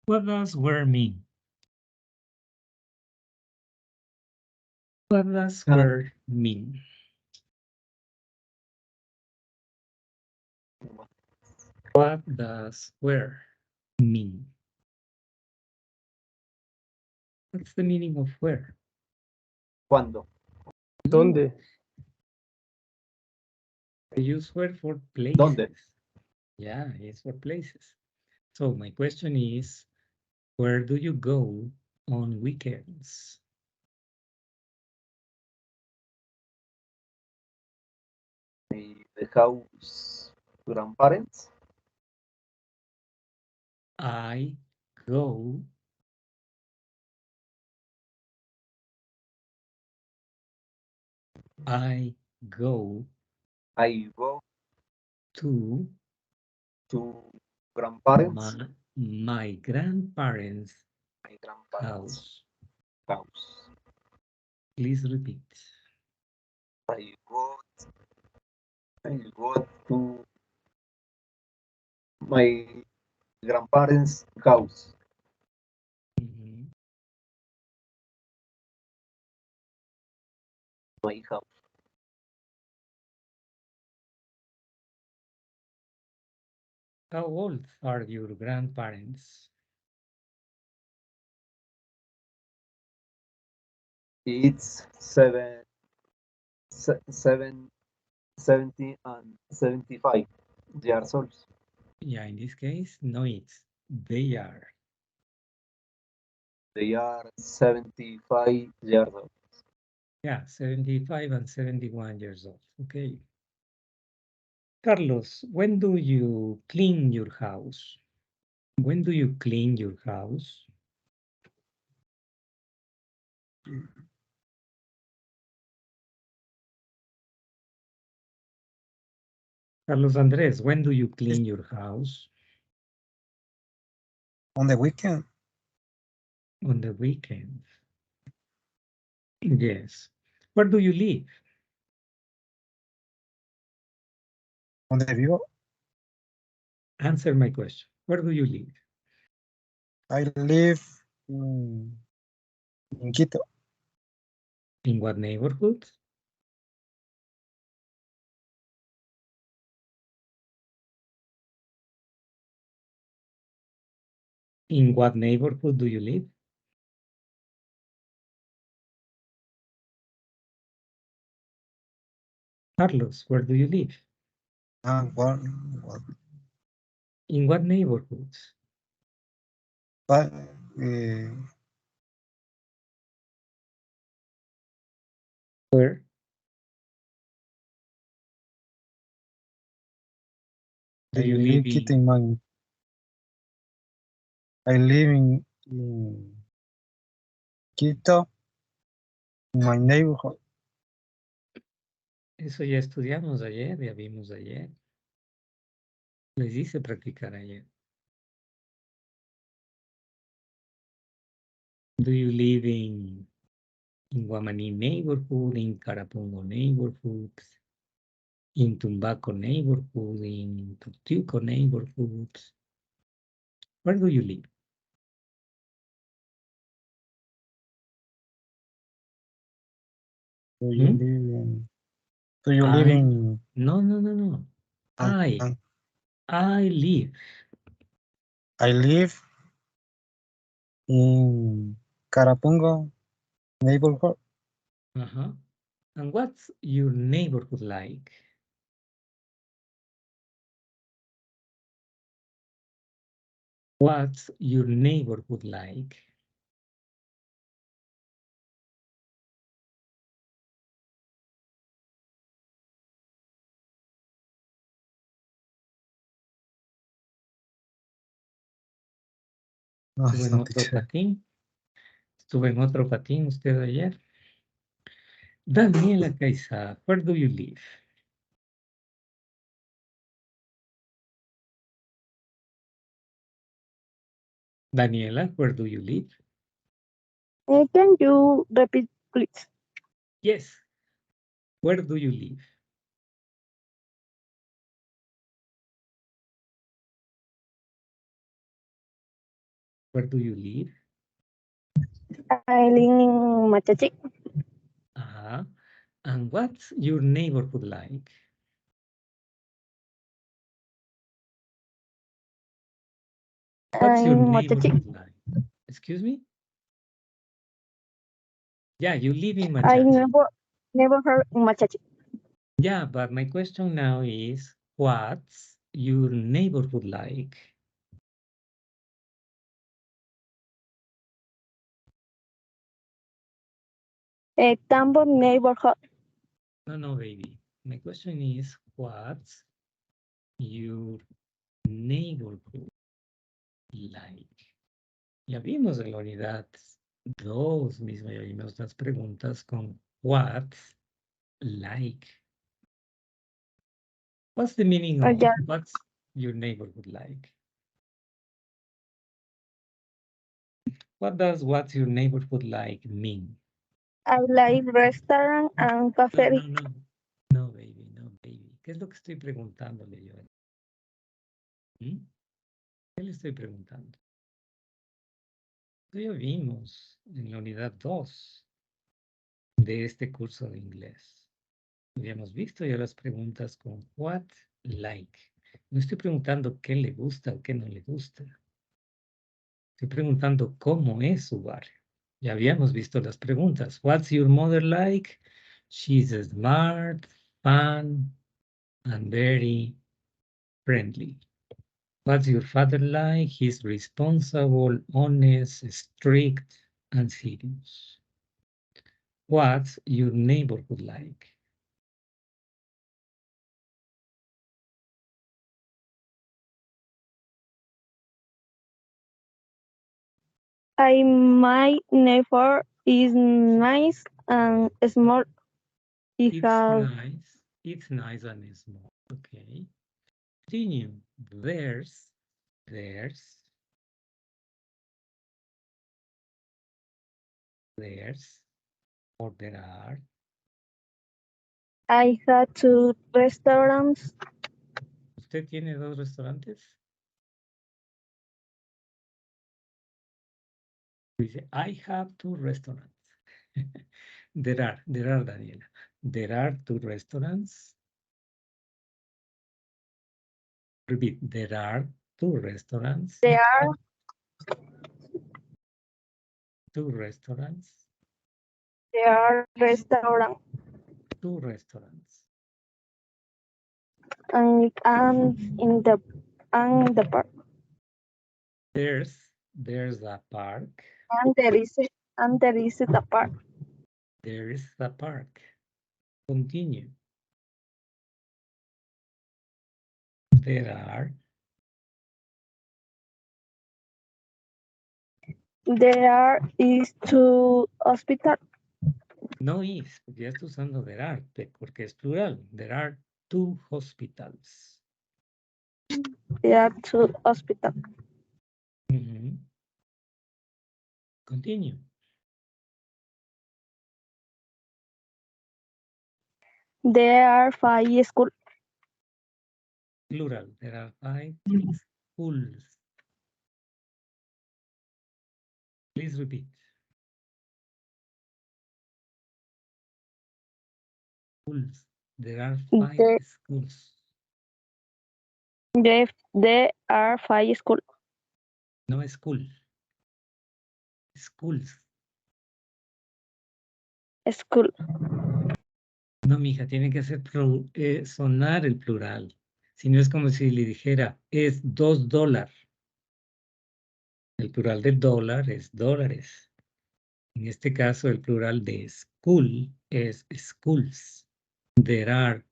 What does where mean? What does where mean? What does where mean? What's the meaning of where? ¿Cuándo? No, ¿Dónde? I use where for ¿Dónde? places. Yeah, it's for places. So my question is, where do you go on weekends? The house grandparents. I go I go I go to to grandparents. my grandparents' My grandparents' house. house. Please repeat. I go. I go to my grandparents' house. Mhm. My house. How old are your grandparents? It's 70 and 75 years old. Yeah, in this case, no, it's they are. They are 75 years old. Yeah, 75 and 71 years old. Okay. Carlos, when do you clean your house? When do you clean your house? Carlos Andres, when do you clean your house? On the weekend. On the weekend. Yes. Where do you live? On the vivo. Answer my question. Where do you live? I live in Quito. In what neighborhood? In what neighborhood do you live? Carlos, where do you live? What, In what neighborhoods? but, Where? Do I you live live Quito in? in my. I live in Quito, in my neighborhood. Eso ya estudiamos ayer, ya vimos ayer. Les hice practicar ayer. Do you live in Guamaní neighborhood, in Carapungo neighborhood, in Tumbaco neighborhood, in Tutuco neighborhood? Where do you live? Do you Hmm? live in? Do you live I in? no no no no. I Um, I live. I live in Carapungo neighborhood. Uh-huh. And what's your neighborhood like? What's your neighborhood like? No, Estuve it's en not otro teacher. patín. Estuve en otro patín usted ayer. Daniela Caiza, where do you live? Daniela, where do you live? Can you repeat, please? Yes. Where do you live? Where do you live? I live in Machachi. And what's your neighborhood like? What's your I'm Machachi. neighborhood like? Excuse me? Yeah, you live in I Machachi. never heard Machachi. Yeah, but my question now is, what's your neighborhood like? A Tambo neighborhood. No, baby. My question is, what's your neighborhood like? Ya vimos en la unidad 2 mismo, ya vimos las preguntas con what's like. What's the meaning of Yeah. what's your neighborhood like? What does what's your neighborhood like mean? I like restaurant and cafe. No. No, baby, no, baby. ¿Qué es lo que estoy preguntándole yo? ¿Mm? ¿Qué le estoy preguntando? Esto ya vimos en la unidad 2 de este curso de inglés. Habíamos visto ya las preguntas con what like. No estoy preguntando qué le gusta o qué no le gusta. Estoy preguntando cómo es su barrio. Ya habíamos visto las preguntas. What's your mother like? She's smart, fun, and very friendly. What's your father like? He's responsible, honest, strict, and serious. What's your neighborhood like? My neighbor is nice and small. He It's has nice. It's nice and small. Okay. Continue. There's, there's, there's, or there are. I had 2 restaurants. ¿Usted tiene 2 restaurantes? Dice, I have 2 restaurants. There are, Daniela. There are 2 restaurants. Repeat, there are 2 restaurants. There are 2 restaurants. restaurants 2 restaurants. and in the park. There's a park. And there is the park. There is a park. Continue. There is 2 hospitals. no is, porque ya está usando there are, porque es plural. There are 2 hospitals. There are 2 hospitals. Continue. There are 5 schools. Plural. There are 5 schools. Please repeat. Schools. There are 5 schools. There are 5 schools. No es school. Schools. School. No, mija, tiene que hacer sonar el plural. Si no es como si le dijera, es $2. El plural de dólar es dólares. En este caso, el plural de school es schools. There are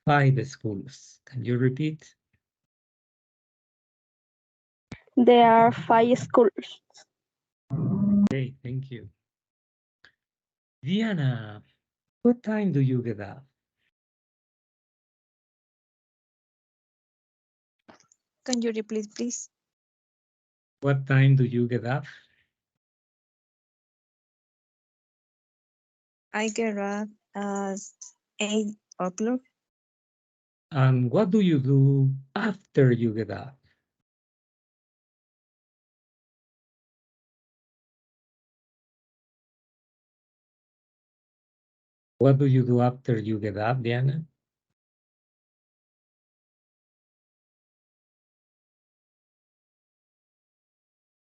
5 schools. Can you repeat? There are 5 schools. Okay, thank you. Diana, what time do you get up? Can you repeat, please? What time do you get up? I get up at 8 o'clock. And what do you do after you get up? What do you do after you get up, Diana?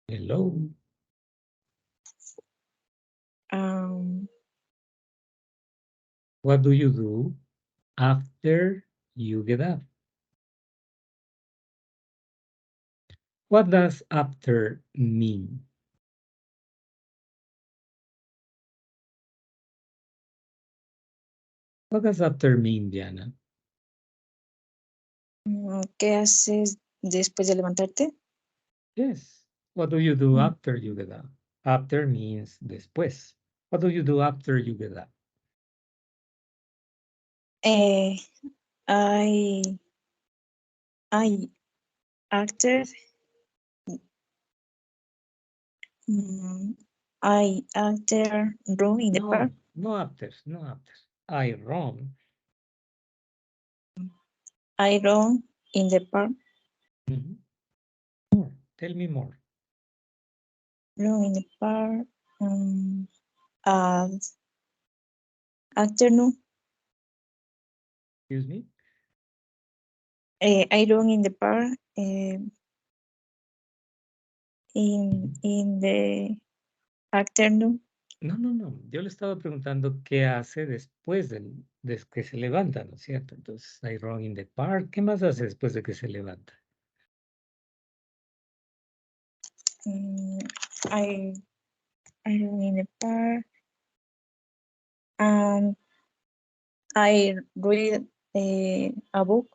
Hello. Um, What do you do after you get up? What does after mean? What does after mean, Diana? ¿Qué haces después de levantarte? Yes. What do you do Mm. after you get up? After means después. What do you do after you get up? I after I after run in the park. No after, no after. I run. I run in the park. More. Tell me more. Run in the park. At afternoon. Excuse me? I run in the park. In the afternoon. No. Yo le estaba preguntando qué hace después de que se levanta, ¿no es cierto? Entonces, I run in the park. ¿Qué más hace después de que se levanta? I run in the park. And I read a book.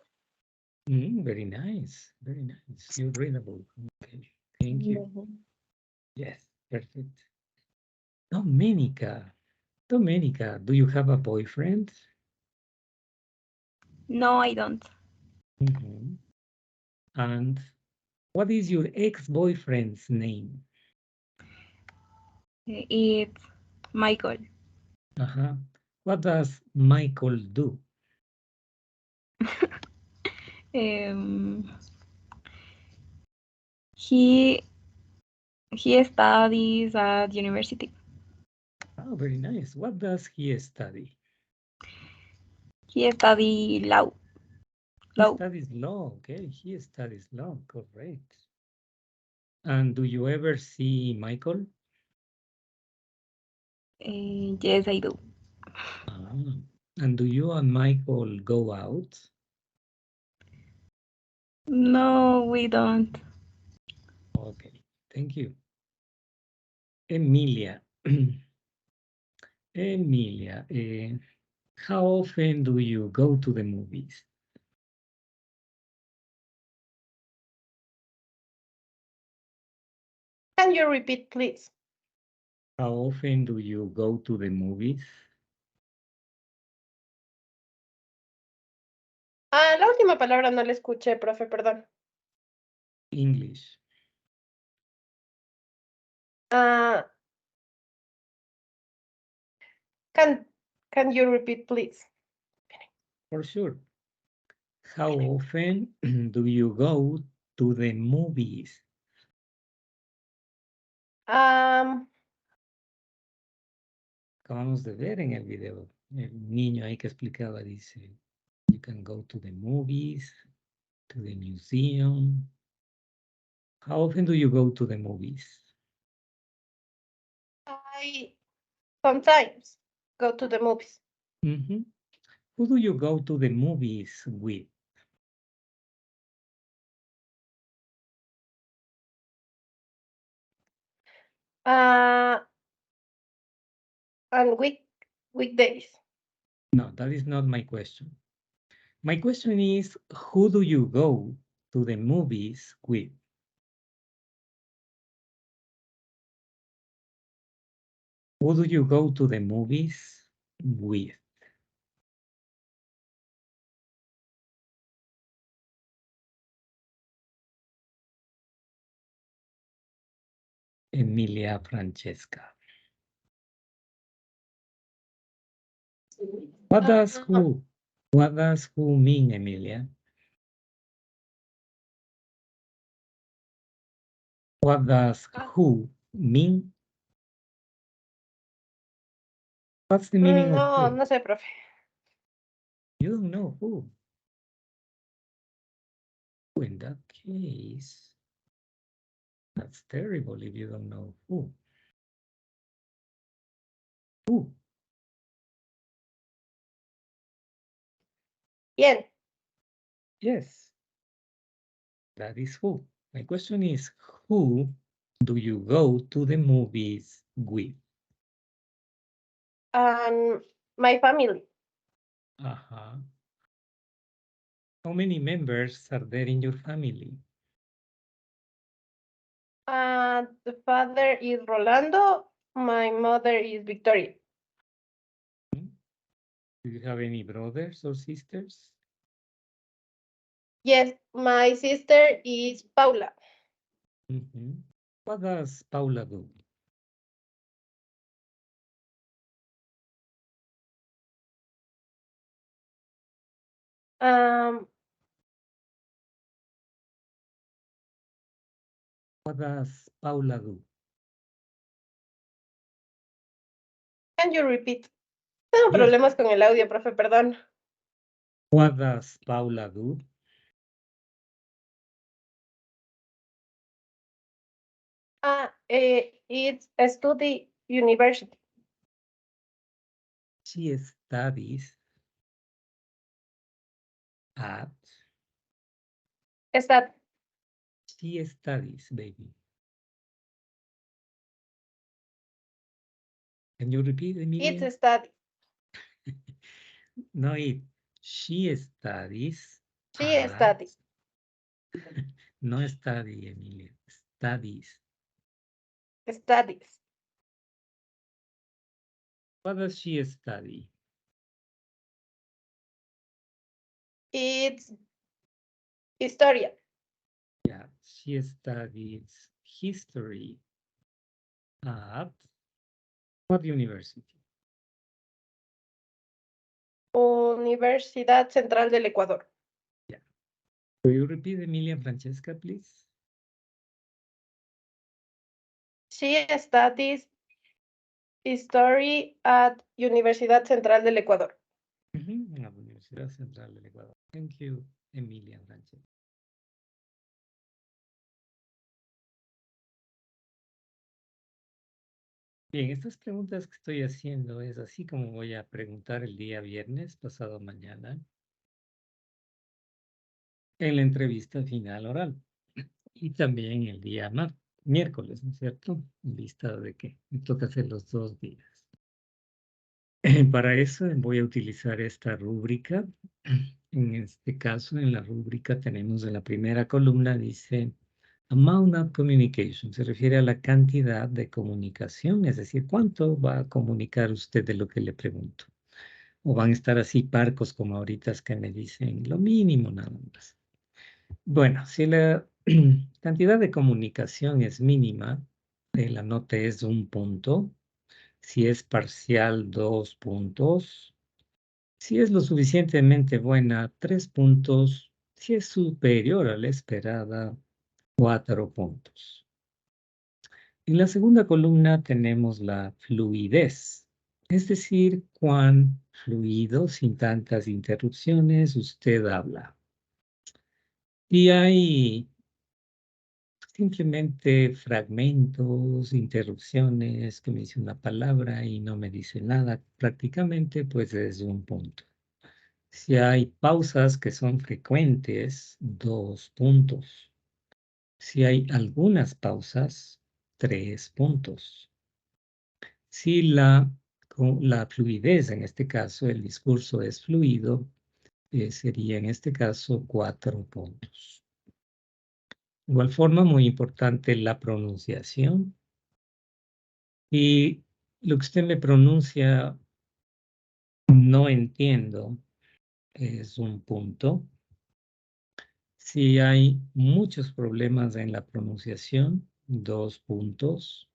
Very nice. Very nice. You read a book. Okay. Thank you. Yes, perfect. Domenica, do you have a boyfriend? No, I don't. And what is your ex-boyfriend's name? It's Michael. What does Michael do? He studies at university. Oh, very nice. What does he study? He studies law. He studies law. Okay, he studies law. Correct. And do you ever see Michael? Yes, I do. And do you and Michael go out? No, we don't. Okay, thank you. Emilia. Emilia, how often do you go to the movies? Can you repeat, please? How often do you go to the movies? La última palabra no la escuché, profe, perdón. English. Can you repeat, please? For sure. How often do you go to the movies? Acabamos de ver en el video, el niño ahí que explicaba, dice, you can go to the movies, to the museum. How often do you go to the movies? I sometimes go to the movies. Who do you go to the movies with? On weekdays. No, that is not my question. My question is, who do you go to the movies with? Who do you go to the movies with? Emilia Francesca. What does who mean, Emilia? What does who mean? What's the meaning of No, who? no sé, profe. You don't know who. In that case, that's terrible if you don't know who. Who? Bien. Yes, that is who. My question is, who do you go to the movies with? My family. Uh-huh. How many members are there in your family? The father is Rolando. My mother is Victoria. Do you have any brothers or sisters? Yes, my sister is Paula. Mhm. What does Paula do? Um, What does Paula do? can you repeat? Tengo Yes. problemas con el audio, profe, perdón. What does Paula do? It's a study university. She studies at. Está, She studies, baby. Can you repeat, Emilia? it's a study. No, it. She studies She at. studies. No study, Emilia. Studies. Studies. What does she study? It's historia. Yeah, she studies history at what university? Universidad Central del Ecuador. Yeah. Will you repeat, Emilia and Francesca, please? She studies history at Universidad Central del Ecuador. En la Universidad Central del Ecuador. Thank you, Emilia and Francesca. Bien, estas preguntas que estoy haciendo es así como voy a preguntar el día viernes, pasado mañana, en la entrevista final oral. Y también el día miércoles, ¿no es cierto? Lista de que me toca hacer los 2 días. Para eso voy a utilizar esta rúbrica. En este caso, en la rúbrica tenemos en la primera columna, dice Amount of Communication. Se refiere a la cantidad de comunicación, es decir, cuánto va a comunicar usted de lo que le pregunto. O van a estar así parcos como ahorita es que me dicen lo mínimo nada más. Bueno, si la cantidad de comunicación es mínima, la nota es 1 punto. Si es parcial, 2 puntos. Si es lo suficientemente buena, 3 puntos. Si es superior a la esperada, 4 puntos. En la segunda columna tenemos la fluidez, es decir, cuán fluido, sin tantas interrupciones, usted habla. Y hay simplemente fragmentos, interrupciones, que me dice una palabra y no me dice nada, prácticamente, pues es 1 punto. Si hay pausas que son frecuentes, 2 puntos. Si hay algunas pausas, 3 puntos. Si la fluidez, en este caso, el discurso es fluido, sería en este caso 4 puntos. De igual forma, muy importante la pronunciación. Y lo que usted me pronuncia, no entiendo, es 1 punto. Si hay muchos problemas en la pronunciación, 2 puntos.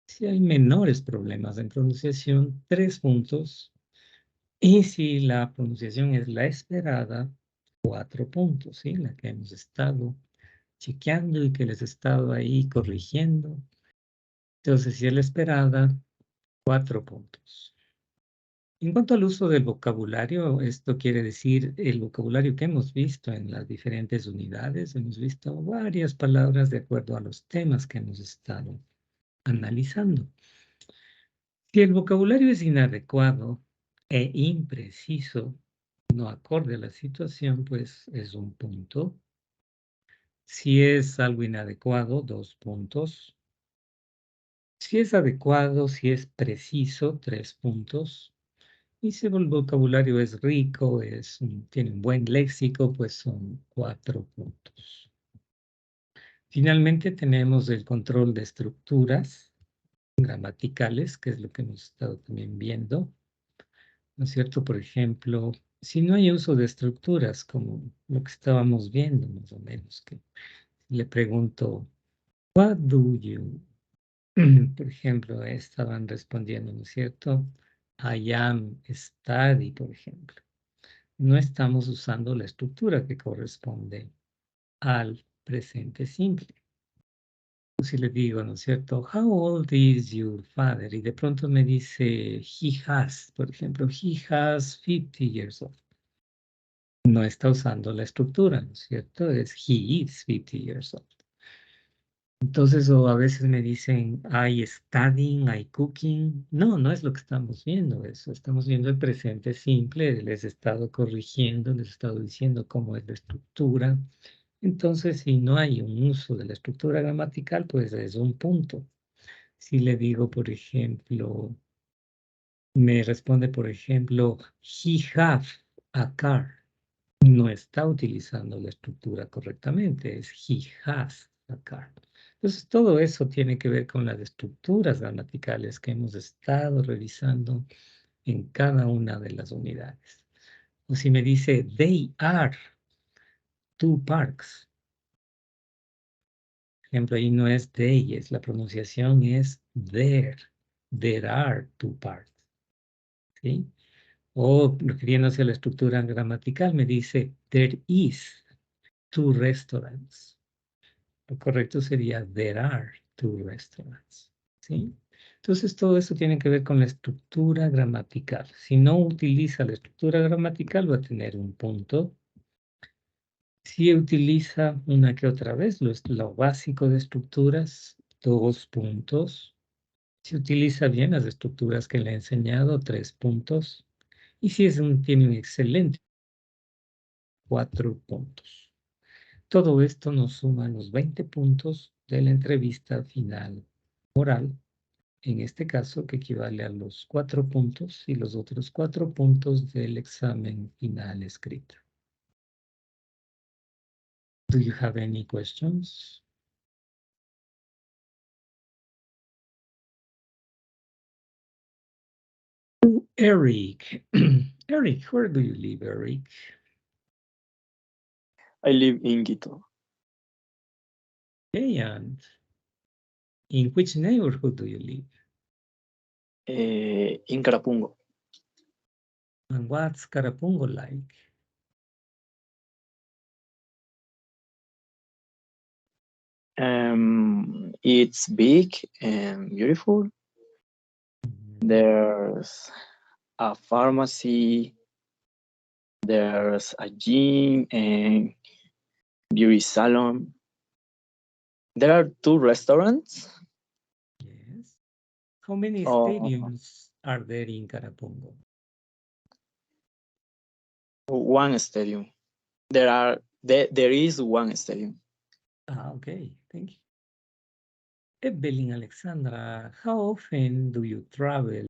Si hay menores problemas en pronunciación, 3 puntos. Y si la pronunciación es la esperada, 4 puntos, ¿sí? La que hemos estado chequeando y que les he estado ahí corrigiendo. Entonces, si es la esperada, 4 puntos. En cuanto al uso del vocabulario, esto quiere decir el vocabulario que hemos visto en las diferentes unidades. Hemos visto varias palabras de acuerdo a los temas que hemos estado analizando. Si el vocabulario es inadecuado e impreciso, no acorde a la situación, pues es un punto. Si es algo inadecuado, 2 puntos. Si es adecuado, si es preciso, 3 puntos. Y si el vocabulario es rico, tiene un buen léxico, pues son 4 puntos. Finalmente tenemos el control de estructuras gramaticales, que es lo que hemos estado también viendo. ¿No es cierto? Por ejemplo, si no hay uso de estructuras, como lo que estábamos viendo más o menos, que le pregunto, what do you? Por ejemplo, estaban respondiendo, ¿no es cierto? I am study, por ejemplo. No estamos usando la estructura que corresponde al presente simple. Si le digo, ¿no es cierto? How old is your father? Y de pronto me dice, he has, por ejemplo, he has 50 years old. No está usando la estructura, ¿no es cierto? Es he is 50 years old. Entonces, o a veces me dicen, I studying, I cooking. No, no es lo que estamos viendo eso. Estamos viendo el presente simple. Les he estado corrigiendo, les he estado diciendo cómo es la estructura. Entonces, si no hay un uso de la estructura gramatical, pues es un punto. Si le digo, por ejemplo, me responde, por ejemplo, he have a car. No está utilizando la estructura correctamente, es he has a car. Entonces, todo eso tiene que ver con las estructuras gramaticales que hemos estado revisando en cada una de las unidades. O si me dice, they are 2 parks. Por ejemplo, ahí no es they, la pronunciación es there. There are 2 parks. ¿Sí? O refiriéndose a la estructura gramatical, me dice, there is 2 restaurants. Lo correcto sería, there are 2 restaurants. ¿Sí? Entonces, todo eso tiene que ver con la estructura gramatical. Si no utiliza la estructura gramatical, va a tener un punto. Si utiliza una que otra vez lo básico de estructuras, 2 puntos. Si utiliza bien las estructuras que le he enseñado, 3 puntos. Y si tiene un excelente, 4 puntos. Todo esto nos suma los 20 puntos de la entrevista final oral, en este caso que equivale a los 4 puntos y los otros 4 puntos del examen final escrito. Do you have any questions? Eric. Eric, where do you live, Eric? I live in Quito. Okay, and in which neighborhood do you live? In Carapungo. And what's Carapungo like? It's big and beautiful. There's a pharmacy, there's a gym and beauty salon. There are 2 restaurants. Yes. How many Oh. stadiums are there in Carapungo? 1 stadium. There is 1 stadium. Okay, thank you. Evelyn Alexandra, how often do you travel